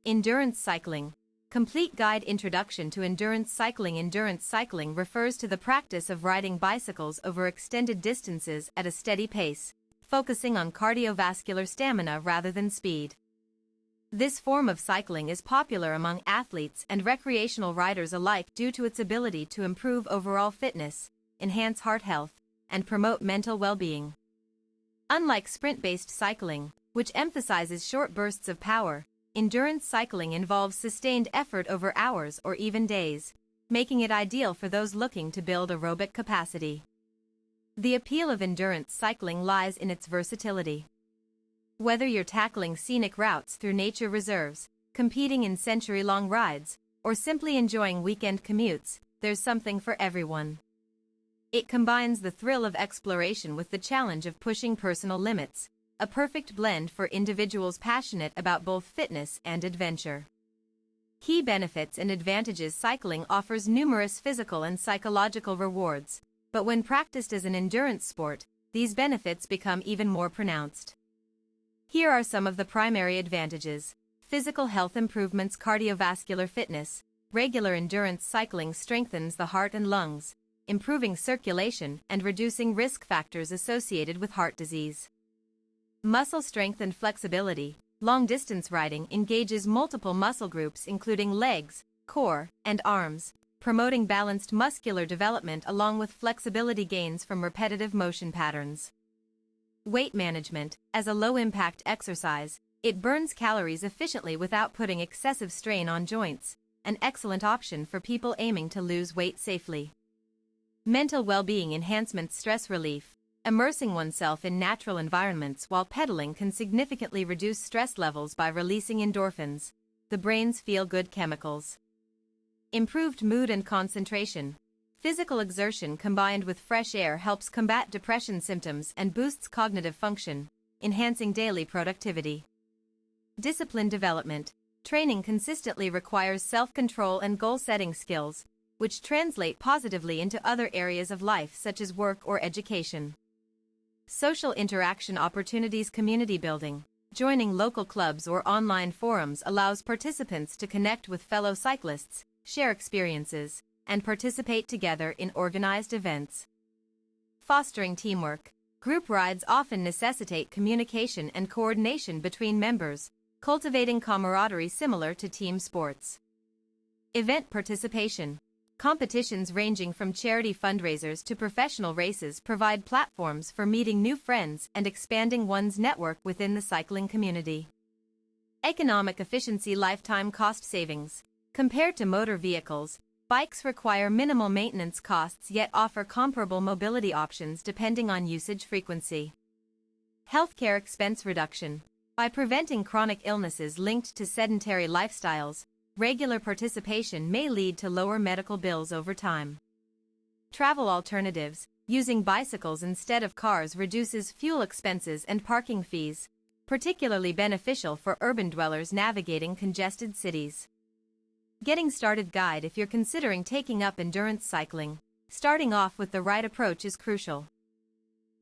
Endurance cycling. Complete guide introduction to endurance cycling. Endurance cycling refers to the practice of riding bicycles over extended distances at a steady pace, focusing on cardiovascular stamina rather than speed. This form of cycling is popular among athletes and recreational riders alike due to its ability to improve overall fitness, enhance heart health, and promote mental well-being. Unlike sprint-based cycling, which emphasizes short bursts of power, endurance cycling involves sustained effort over hours or even days, making it ideal for those looking to build aerobic capacity. The appeal of endurance cycling lies in its versatility. Whether you're tackling scenic routes through nature reserves, competing in century-long rides, or simply enjoying weekend commutes, there's something for everyone. It combines the thrill of exploration with the challenge of pushing personal limits, a perfect blend for individuals passionate about both fitness and adventure. Key benefits and advantages. Cycling offers numerous physical and psychological rewards, but when practiced as an endurance sport, these benefits become even more pronounced. Here are some of the primary advantages. Physical health improvements. Cardiovascular fitness. Regular endurance cycling strengthens the heart and lungs, improving circulation and reducing risk factors associated with heart disease. Muscle strength and flexibility. Long-distance riding engages multiple muscle groups including legs, core, and arms, promoting balanced muscular development along with flexibility gains from repetitive motion patterns. Weight management. As a low-impact exercise, it burns calories efficiently without putting excessive strain on joints, an excellent option for people aiming to lose weight safely. Mental well-being enhancement. Stress relief. Immersing oneself in natural environments while pedaling can significantly reduce stress levels by releasing endorphins, the brain's feel-good chemicals. Improved mood and concentration. Physical exertion combined with fresh air helps combat depression symptoms and boosts cognitive function, enhancing daily productivity. Discipline development. Training consistently requires self-control and goal-setting skills, which translate positively into other areas of life such as work or education. Social interaction opportunities. Community building. Joining local clubs or online forums allows participants to connect with fellow cyclists, share experiences, and participate together in organized events. Fostering teamwork. Group rides often necessitate communication and coordination between members, cultivating camaraderie similar to team sports. Event participation. Competitions ranging from charity fundraisers to professional races provide platforms for meeting new friends and expanding one's network within the cycling community. Economic efficiency. Lifetime cost savings. Compared to motor vehicles, bikes require minimal maintenance costs yet offer comparable mobility options depending on usage frequency. Healthcare expense reduction. By preventing chronic illnesses linked to sedentary lifestyles, regular participation may lead to lower medical bills over time. Travel alternatives. Using bicycles instead of cars reduces fuel expenses and parking fees, particularly beneficial for urban dwellers navigating congested cities. Getting started guide. If you're considering taking up endurance cycling, starting off with the right approach is crucial.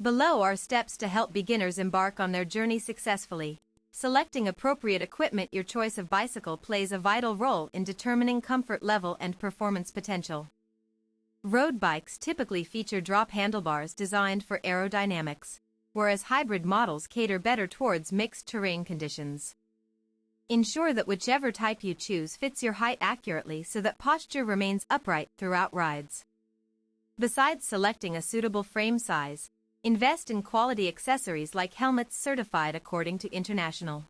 Below are steps to help beginners embark on their journey successfully. Selecting appropriate equipment. Your choice of bicycle plays a vital role in determining comfort level and performance potential. Road bikes typically feature drop handlebars designed for aerodynamics, whereas hybrid models cater better towards mixed terrain conditions. Ensure that whichever type you choose fits your height accurately so that posture remains upright throughout rides. Besides selecting a suitable frame size, invest in quality accessories like helmets certified according to international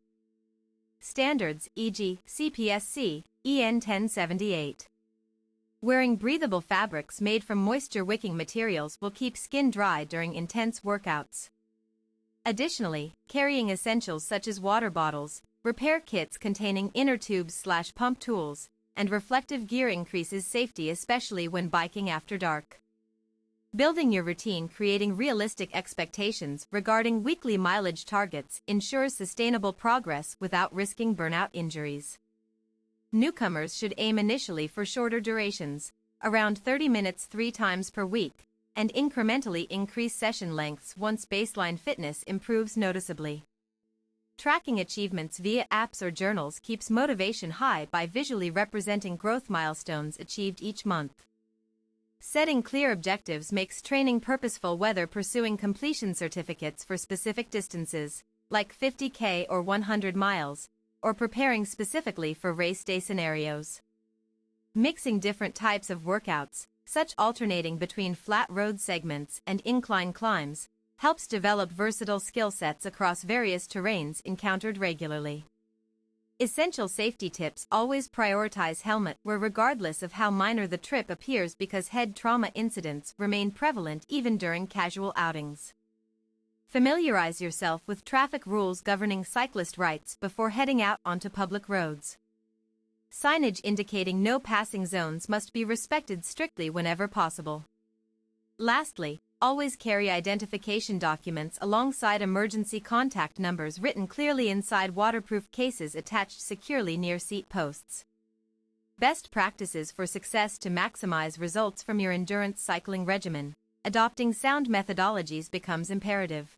standards, e.g., CPSC, EN 1078. Wearing breathable fabrics made from moisture-wicking materials will keep skin dry during intense workouts. Additionally, carrying essentials such as water bottles, repair kits containing inner tubes/pump tools, and reflective gear increases safety, especially when biking after dark. Building your routine. Creating realistic expectations regarding weekly mileage targets ensures sustainable progress without risking burnout injuries. Newcomers should aim initially for shorter durations, around 30 minutes 3 times per week, and incrementally increase session lengths once baseline fitness improves noticeably. Tracking achievements via apps or journals keeps motivation high by visually representing growth milestones achieved each month. Setting clear objectives makes training purposeful, whether pursuing completion certificates for specific distances, like 50K or 100 miles, or preparing specifically for race day scenarios. Mixing different types of workouts, such alternating between flat road segments and incline climbs, helps develop versatile skill sets across various terrains encountered regularly. Essential safety tips: always prioritize helmet wear regardless of how minor the trip appears, because head trauma incidents remain prevalent even during casual outings. Familiarize yourself with traffic rules governing cyclist rights before heading out onto public roads. Signage indicating no passing zones must be respected strictly whenever possible. Lastly, always carry identification documents alongside emergency contact numbers written clearly inside waterproof cases attached securely near seat posts. Best practices for success: to maximize results from your endurance cycling regimen, adopting sound methodologies becomes imperative.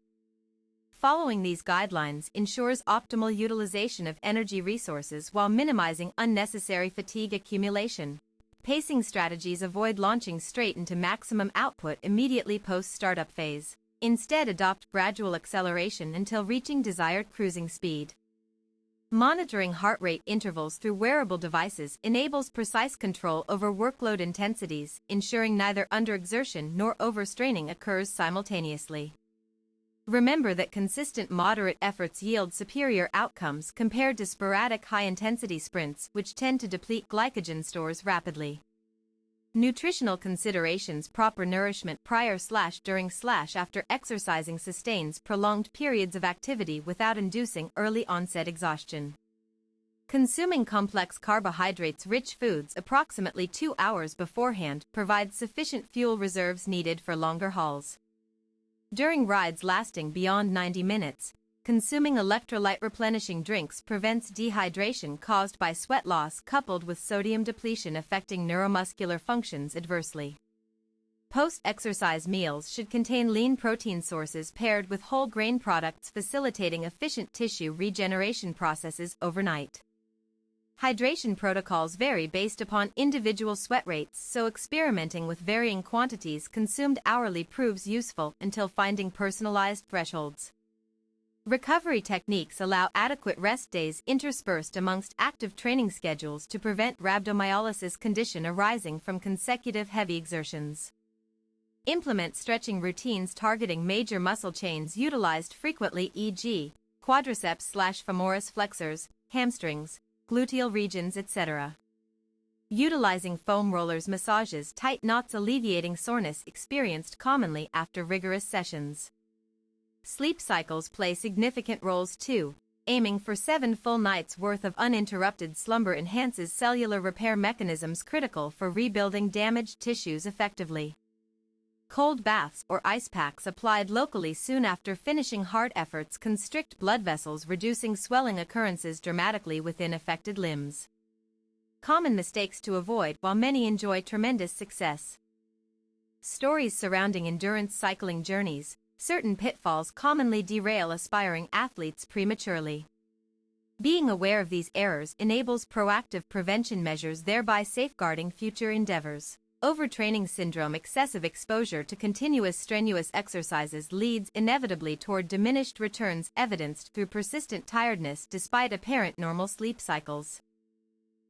Following these guidelines ensures optimal utilization of energy resources while minimizing unnecessary fatigue accumulation. Pacing strategies: avoid launching straight into maximum output immediately post-startup phase. Instead, adopt gradual acceleration until reaching desired cruising speed. Monitoring heart rate intervals through wearable devices enables precise control over workload intensities, ensuring neither underexertion nor overstraining occurs simultaneously. Remember that consistent moderate efforts yield superior outcomes compared to sporadic high-intensity sprints, which tend to deplete glycogen stores rapidly. Nutritional considerations: proper nourishment prior/during/after exercising sustains prolonged periods of activity without inducing early onset exhaustion. Consuming complex carbohydrates-rich foods approximately 2 hours beforehand provides sufficient fuel reserves needed for longer hauls. During rides lasting beyond 90 minutes, consuming electrolyte replenishing drinks prevents dehydration caused by sweat loss coupled with sodium depletion affecting neuromuscular functions adversely. Post-exercise meals should contain lean protein sources paired with whole grain products, facilitating efficient tissue regeneration processes overnight. Hydration protocols vary based upon individual sweat rates, so experimenting with varying quantities consumed hourly proves useful until finding personalized thresholds. Recovery techniques allow adequate rest days interspersed amongst active training schedules to prevent rhabdomyolysis condition arising from consecutive heavy exertions. Implement stretching routines targeting major muscle chains utilized frequently, e.g., quadriceps/femoris flexors, hamstrings, gluteal regions, etc. Utilizing foam rollers massages tight knots, alleviating soreness experienced commonly after rigorous sessions. Sleep cycles play significant roles too. Aiming for 7 full nights' worth of uninterrupted slumber enhances cellular repair mechanisms critical for rebuilding damaged tissues effectively. Cold baths or ice packs applied locally soon after finishing hard efforts constrict blood vessels, reducing swelling occurrences dramatically within affected limbs. Common mistakes to avoid while many enjoy tremendous success. Stories surrounding endurance cycling journeys: certain pitfalls commonly derail aspiring athletes prematurely. Being aware of these errors enables proactive prevention measures, thereby safeguarding future endeavors. Overtraining syndrome: excessive exposure to continuous strenuous exercises leads inevitably toward diminished returns evidenced through persistent tiredness despite apparent normal sleep cycles.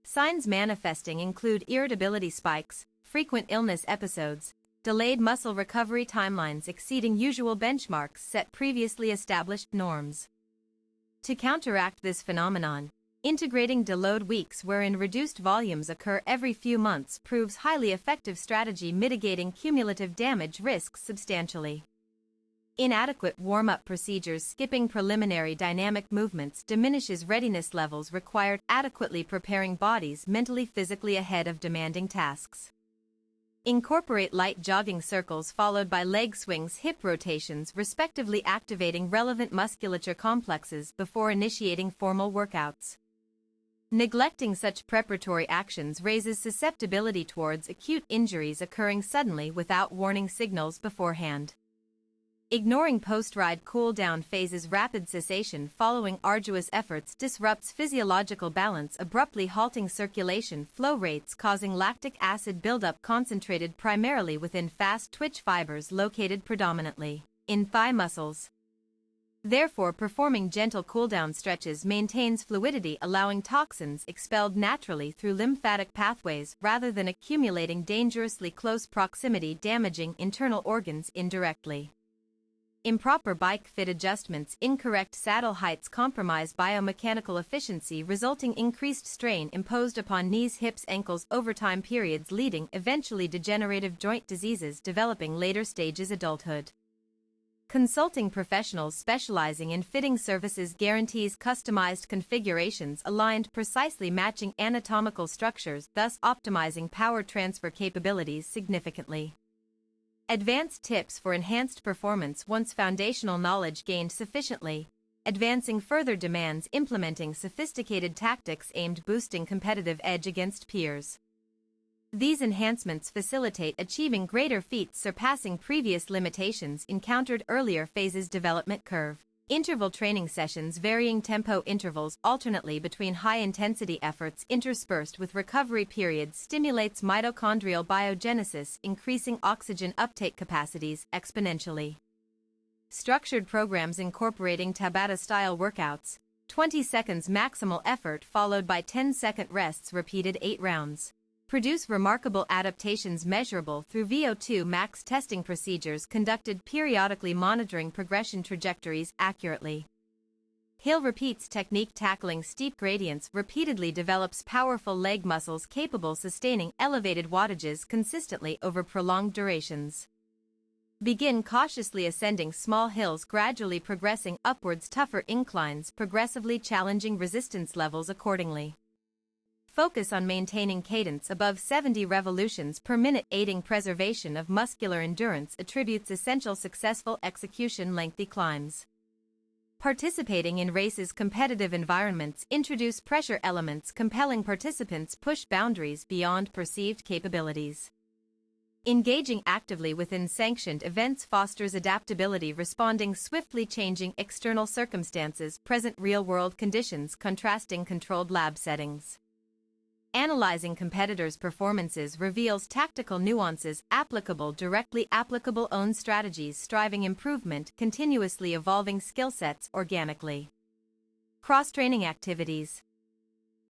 Signs manifesting include irritability spikes, frequent illness episodes, delayed muscle recovery timelines exceeding usual benchmarks set previously established norms. To counteract this phenomenon, integrating deload weeks wherein reduced volumes occur every few months proves highly effective strategy, mitigating cumulative damage risks substantially. Inadequate warm-up procedures: skipping preliminary dynamic movements diminishes readiness levels required, adequately preparing bodies mentally physically ahead of demanding tasks. Incorporate light jogging circles followed by leg swings, hip rotations, respectively, activating relevant musculature complexes before initiating formal workouts. Neglecting such preparatory actions raises susceptibility towards acute injuries occurring suddenly without warning signals beforehand. Ignoring post-ride cool-down phases. Rapid cessation following arduous efforts disrupts physiological balance, abruptly halting circulation flow rates, causing lactic acid buildup concentrated primarily within fast-twitch fibers located predominantly in thigh muscles. Therefore, performing gentle cool-down stretches maintains fluidity, allowing toxins expelled naturally through lymphatic pathways rather than accumulating dangerously close proximity, damaging internal organs indirectly. Improper bike fit adjustments. Incorrect saddle heights compromise biomechanical efficiency, resulting increased strain imposed upon knees, hips, ankles over time periods, leading eventually degenerative joint diseases developing later stages adulthood. Consulting professionals specializing in fitting services guarantees customized configurations aligned precisely matching anatomical structures, thus optimizing power transfer capabilities significantly. Advanced tips for enhanced performance. Once foundational knowledge gained sufficiently, advancing further demands implementing sophisticated tactics aimed boosting competitive edge against peers. These enhancements facilitate achieving greater feats, surpassing previous limitations encountered earlier phases. Development curve. Interval training sessions. Varying tempo intervals alternately between high-intensity efforts interspersed with recovery periods stimulates mitochondrial biogenesis, increasing oxygen uptake capacities exponentially. Structured programs incorporating Tabata-style workouts, 20 seconds maximal effort followed by 10-second rests, repeated 8 rounds. Produce remarkable adaptations measurable through VO2 max testing procedures conducted periodically, monitoring progression trajectories accurately. Hill repeats technique tackling steep gradients repeatedly develops powerful leg muscles capable sustaining elevated wattages consistently over prolonged durations. Begin cautiously ascending small hills, gradually progressing upwards tougher inclines, progressively challenging resistance levels accordingly. Focus on maintaining cadence above 70 revolutions per minute, aiding preservation of muscular endurance. Attributes essential successful execution. Lengthy climbs. Participating in races. Competitive environments introduce pressure elements, compelling participants push boundaries beyond perceived capabilities. Engaging actively within sanctioned events fosters adaptability, responding swiftly changing external circumstances, present real-world conditions, contrasting controlled lab settings. Analyzing competitors' performances reveals tactical nuances applicable directly, applicable own strategies, striving improvement, continuously evolving skill sets organically. Cross-training activities.